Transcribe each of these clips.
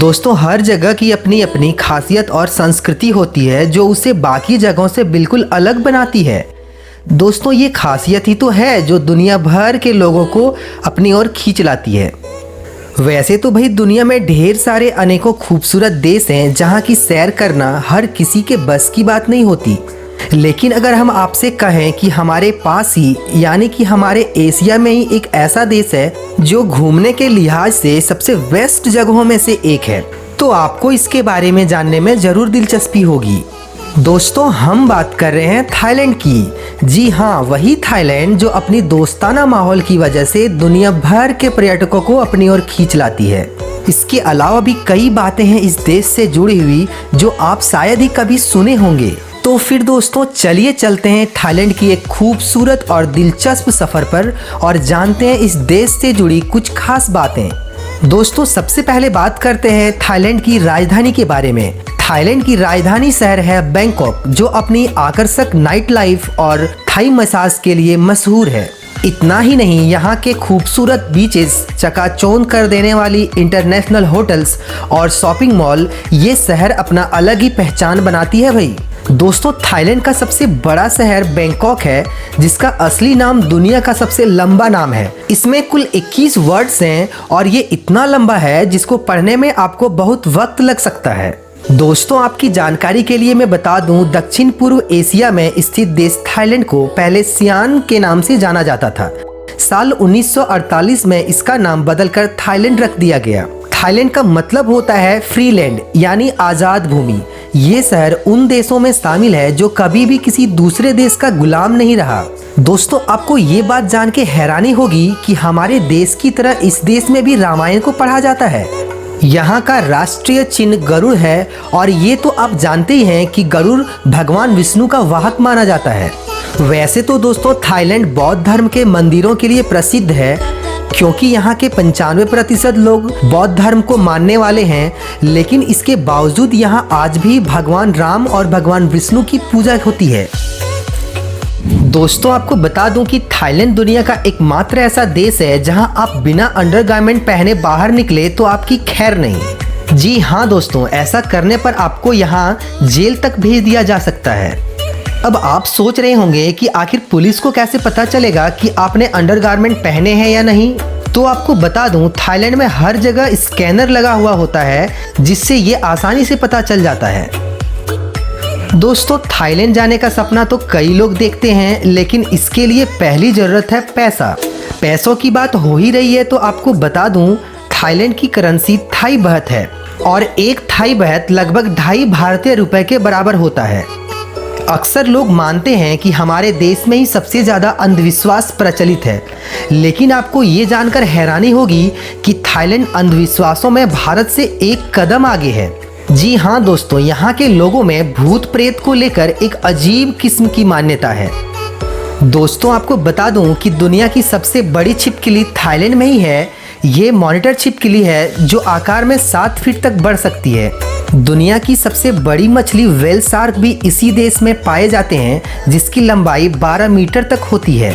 दोस्तों, हर जगह की अपनी अपनी खासियत और संस्कृति होती है जो उसे बाकी जगहों से बिल्कुल अलग बनाती है। दोस्तों, ये खासियत ही तो है जो दुनिया भर के लोगों को अपनी ओर खींच लाती है। वैसे तो भाई दुनिया में ढेर सारे अनेकों खूबसूरत देश हैं जहाँ की सैर करना हर किसी के बस की बात नहीं होती। लेकिन अगर हम आपसे कहें कि हमारे पास ही यानी कि हमारे एशिया में ही एक ऐसा देश है जो घूमने के लिहाज से सबसे बेस्ट जगहों में से एक है, तो आपको इसके बारे में जानने में ज़रूर दिलचस्पी होगी। दोस्तों, हम बात कर रहे हैं थाईलैंड की। जी हाँ, वही थाईलैंड जो अपनी दोस्ताना माहौल की वजह से दुनिया भर के पर्यटकों को अपनी ओर खींच लाती है। इसके अलावा भी कई बातें हैं इस देश से जुड़ी हुई जो आप शायद ही कभी सुने होंगे। तो फिर दोस्तों, चलिए चलते हैं थाईलैंड की एक खूबसूरत और दिलचस्प सफ़र पर और जानते हैं इस देश से जुड़ी कुछ खास बातें। दोस्तों, सबसे पहले बात करते हैं थाईलैंड की राजधानी के बारे में। थाईलैंड की राजधानी शहर है बैंकॉक, जो अपनी आकर्षक नाइट लाइफ और थाई मसाज के लिए मशहूर है। इतना ही नहीं, यहाँ के खूबसूरत बीचेस, चकाचौंध कर देने वाली इंटरनेशनल होटल्स और शॉपिंग मॉल ये शहर अपना अलग ही पहचान बनाती है भाई। दोस्तों, थाईलैंड का सबसे बड़ा शहर बैंकॉक है, जिसका असली नाम दुनिया का सबसे लंबा नाम है। इसमें कुल 21 वर्ड्स हैं और ये इतना लंबा है जिसको पढ़ने में आपको बहुत वक्त लग सकता है। दोस्तों, आपकी जानकारी के लिए मैं बता दूं, दक्षिण पूर्व एशिया में स्थित देश थाईलैंड को पहले सियान के नाम से जाना जाता था। साल 1948 में इसका नाम बदलकर थाईलैंड रख दिया गया। थाईलैंड का मतलब होता है फ्री लैंड यानी आज़ाद भूमि। ये शहर उन देशों में शामिल है जो कभी भी किसी दूसरे देश का गुलाम नहीं रहा। दोस्तों, आपको ये बात जान के हैरानी होगी कि हमारे देश की तरह इस देश में भी रामायण को पढ़ा जाता है। यहाँ का राष्ट्रीय चिन्ह गरुड़ है और ये तो आप जानते ही हैं कि गरुड़ भगवान विष्णु का वाहक माना जाता है। वैसे तो दोस्तों, थाईलैंड बौद्ध धर्म के मंदिरों के लिए प्रसिद्ध है, क्योंकि यहाँ के 95% लोग बौद्ध धर्म को मानने वाले हैं। लेकिन इसके बावजूद यहाँ आज भी भगवान राम और भगवान विष्णु की पूजा होती है। दोस्तों, आपको बता दूं कि थाईलैंड दुनिया का एकमात्र ऐसा देश है जहां आप बिना अंडरगारमेंट पहने बाहर निकले तो आपकी खैर नहीं। जी हाँ दोस्तों, ऐसा करने पर आपको यहाँ जेल तक भेज दिया जा सकता है। अब आप सोच रहे होंगे कि आखिर पुलिस को कैसे पता चलेगा कि आपने अंडरगारमेंट पहने हैं या नहीं। तो आपको बता दूं, थाईलैंड में हर जगह स्कैनर लगा हुआ होता है जिससे ये आसानी से पता चल जाता है। दोस्तों, थाईलैंड जाने का सपना तो कई लोग देखते हैं, लेकिन इसके लिए पहली ज़रूरत है पैसा। पैसों की बात हो ही रही है तो आपको बता दूं, थाईलैंड की करेंसी थाई बहत है और एक थाई बहत लगभग 2.5 भारतीय रुपए के बराबर होता है। अक्सर लोग मानते हैं कि हमारे देश में ही सबसे ज़्यादा अंधविश्वास प्रचलित है, लेकिन आपको ये जानकर हैरानी होगी कि थाईलैंड अंधविश्वासों में भारत से एक कदम आगे है। जी हाँ दोस्तों, यहाँ के लोगों में भूत प्रेत को लेकर एक अजीब किस्म की मान्यता है। दोस्तों, आपको बता दूं कि दुनिया की सबसे बड़ी छिपकली थाईलैंड में ही है। ये मॉनिटर छिपकली है जो आकार में 7 फीट तक बढ़ सकती है। दुनिया की सबसे बड़ी मछली व्हेल शार्क भी इसी देश में पाए जाते हैं, जिसकी लंबाई 12 मीटर तक होती है।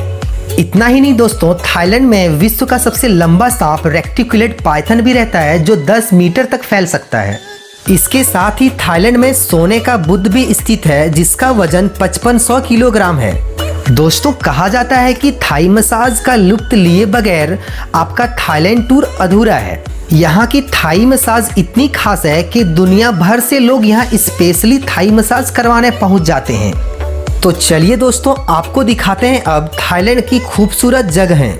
इतना ही नहीं दोस्तों, थाईलैंड में विश्व का सबसे लंबा सांप रेक्टिकुलेट पाइथन भी रहता है जो 10 मीटर तक फैल सकता है। इसके साथ ही थाईलैंड में सोने का बुद्ध भी स्थित है जिसका वजन 5500 किलोग्राम है। दोस्तों, कहा जाता है कि थाई मसाज का लुत्फ लिए बगैर आपका थाईलैंड टूर अधूरा है। यहाँ की थाई मसाज इतनी खास है कि दुनिया भर से लोग यहाँ स्पेशली थाई मसाज करवाने पहुँच जाते हैं। तो चलिए दोस्तों, आपको दिखाते हैं अब थाईलैंड की खूबसूरत जगहें।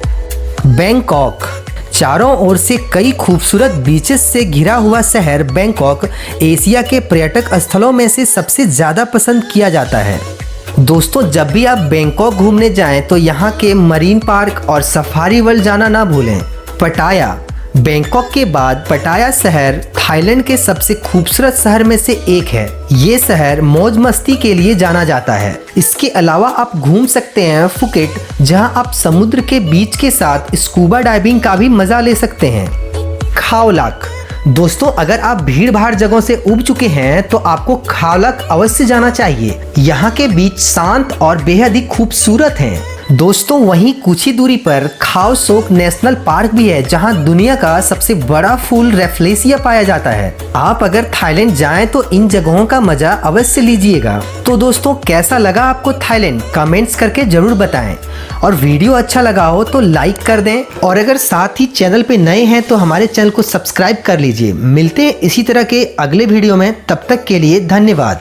बैंकॉक। चारों ओर से कई खूबसूरत बीचेस से घिरा हुआ शहर बैंकॉक एशिया के पर्यटक स्थलों में से सबसे ज़्यादा पसंद किया जाता है। दोस्तों, जब भी आप बैंकॉक घूमने जाएं तो यहाँ के मरीन पार्क और सफारी वर्ल्ड जाना ना भूलें। पटाया। बैंकॉक के बाद पटाया शहर थाईलैंड के सबसे खूबसूरत शहर में से एक है। ये शहर मौज मस्ती के लिए जाना जाता है। इसके अलावा आप घूम सकते हैं फुकेट, जहां आप समुद्र के बीच के साथ स्कूबा डाइविंग का भी मजा ले सकते हैं। खाओ लाक। दोस्तों, अगर आप भीड़ भाड़ जगहों से उब चुके हैं तो आपको खाओ लाक अवश्य जाना चाहिए। यहाँ के बीच शांत और बेहद ही खूबसूरत हैं। दोस्तों वहीं कुछ ही दूरी पर खाओ सोक नेशनल पार्क भी है, जहां दुनिया का सबसे बड़ा फूल रेफ्लेसिया पाया जाता है। आप अगर थाईलैंड जाएं तो इन जगहों का मजा अवश्य लीजिएगा। तो दोस्तों कैसा लगा आपको थाईलैंड, कमेंट्स करके जरूर बताएं। और वीडियो अच्छा लगा हो तो लाइक कर दें, और अगर साथ ही चैनल पे नए हैं तो हमारे चैनल को सब्सक्राइब कर लीजिए। मिलते हैं इसी तरह के अगले वीडियो में, तब तक के लिए धन्यवाद।